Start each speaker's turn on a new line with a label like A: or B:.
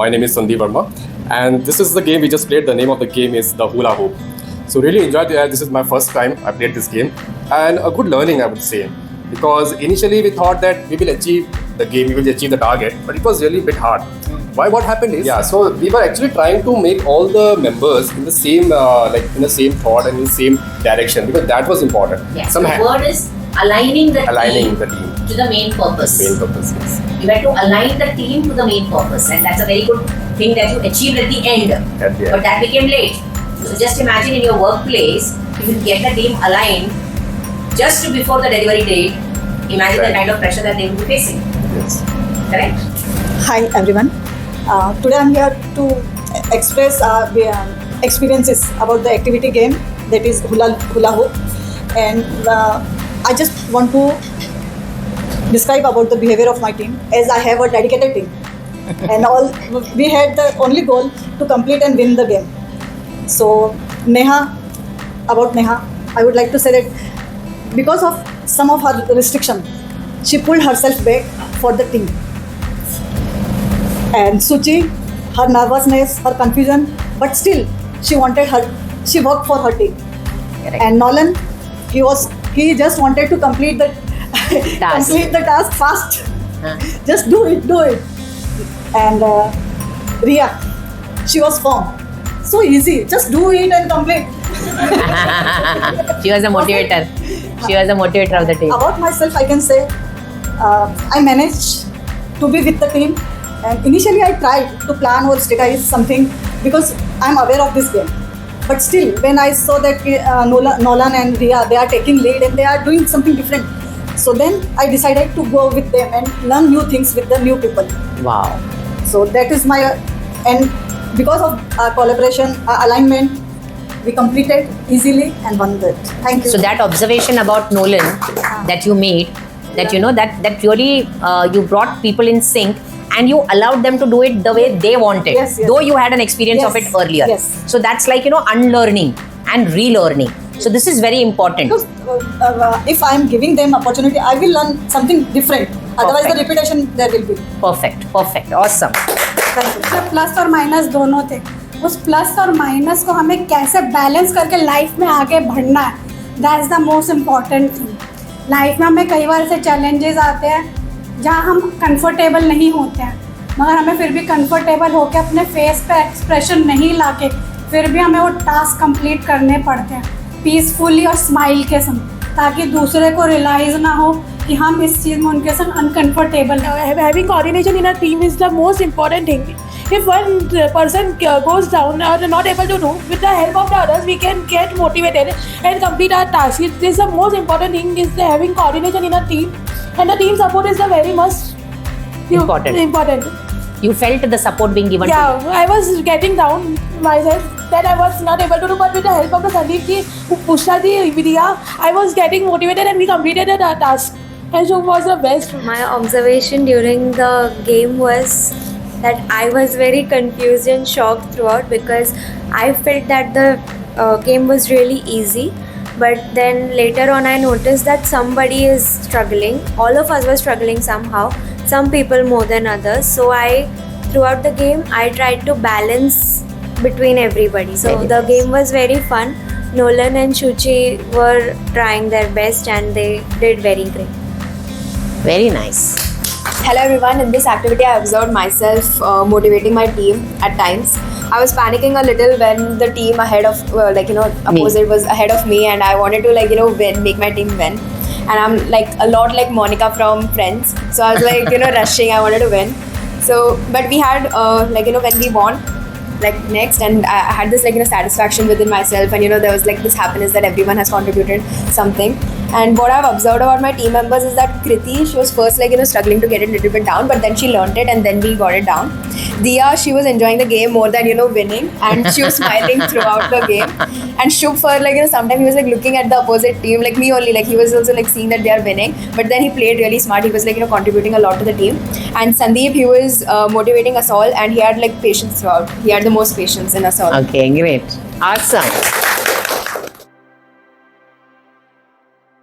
A: My name is Sandeep Verma, and this is the game we just played. The name of the game is the Hula Hoop. So really enjoyed it. This is my first time I played this game, and a good learning, I would say, because initially we thought that we will achieve the game, we will achieve the target, but it was really a bit hard. Why? What happened is, so we were actually trying to make all the members in the same, in the same thought and in the same direction, because that was important.
B: Yes. The word is aligning the team to the main purpose.
A: Main purpose, yes.
B: You have to align the team to the main purpose, and that's a very good thing that you achieved at the end. But that became late. So just imagine in your workplace, if you get the team aligned just before the delivery date, imagine the kind of pressure that they will be facing.
A: Yes.
B: Correct?
C: Hi everyone. Today I'm here to express experiences about the activity game that is hula hoop, and I just want to describe about the behavior of my team, as I have a dedicated team and we had the only goal to complete and win the game. So about Neha, I would like to say that because of some of her restriction, she pulled herself back for the team. And Suchi, her nervousness, her confusion, but still she worked for her team.
B: Correct.
C: And Nolan, he just wanted to complete the task fast. Just do it. And Ria, she was firm. So easy, just do it and complete.
D: She was a motivator. She was a motivator of the team.
C: About myself, I can say I managed to be with the team. And initially I tried to plan or strategize something because I'm aware of this game. But still, when I saw that Nolan and Ria, they are taking lead and they are doing something different. So then I decided to go with them and learn new things with the new people.
D: Wow.
C: So that is and because of collaboration, alignment, we completed easily and won that. Thank you.
D: So that observation about Nolan that you made, that that really you brought people in sync and you allowed them to do it the way they wanted, though you had an experience of it earlier.
C: Yes.
D: So that's like unlearning and relearning. So this is very important.
C: Because if I am giving them opportunity, I will learn something different. Otherwise, the repetition there will be.
D: Perfect. Awesome.
E: Plus और minus दोनों थे. उस plus और minus को हमें कैसे balance करके life में आगे बढ़ना है, that is the most important thing. Life में हमें कई बार ऐसे चैलेंजेस आते हैं जहाँ हम कंफर्टेबल नहीं होते हैं, मगर हमें फिर भी कंफर्टेबल होकर अपने फेस पे एक्सप्रेशन नहीं लाके फिर भी हमें वो टास्क कंप्लीट करने पड़ते हैं पीसफुली और स्माइल के संग, ताकि दूसरे को रियलाइज ना हो कि हम इस चीज़ में उनके संग अनकंफर्टेबल हैं.
F: Having coordination in a team is the most important thing. If one person goes down or not able to do, with the help of the others, we can get motivated and complete our task. It is the most important thing is having coordination in a team, and the team support is the very most important.
D: You felt the support being given to you.
F: Yeah, I was getting down myself that I was not able to do, but with the help of the Sandeep ji, Pushpa ji, Vidya, I was getting motivated and we completed the task. And so was the best.
G: My observation during the game was that I was very confused and shocked throughout, because I felt that the game was really easy. But then later on I noticed that somebody is struggling. All of us were struggling somehow. Some people more than others. So throughout the game, I tried to balance between everybody. So the game was very fun. Nolan and Shuchi were trying their best and they did very great.
D: Very nice.
H: Hello everyone. In this activity, I observed myself motivating my team at times. I was panicking a little when the team ahead of opposite was ahead of me, and I wanted to win, make my team win. And I'm a lot like Monica from Friends, so I was rushing. I wanted to win. So, but we had when we won next, and I had this satisfaction within myself, and there was this happiness that everyone has contributed something. And what I've observed about my team members is that Kriti, she was first struggling to get it a little bit down, but then she learned it and then we got it down. Diya, she was enjoying the game more than winning, and she was smiling throughout the game. And Shubh, for sometimes he was looking at the opposite team, me only, he was also seeing that they are winning, but then he played really smart. He was contributing a lot to the team. And Sandeep, he was motivating us all, and he had patience throughout. He had the most patience in us all.
D: Okay, great. Awesome.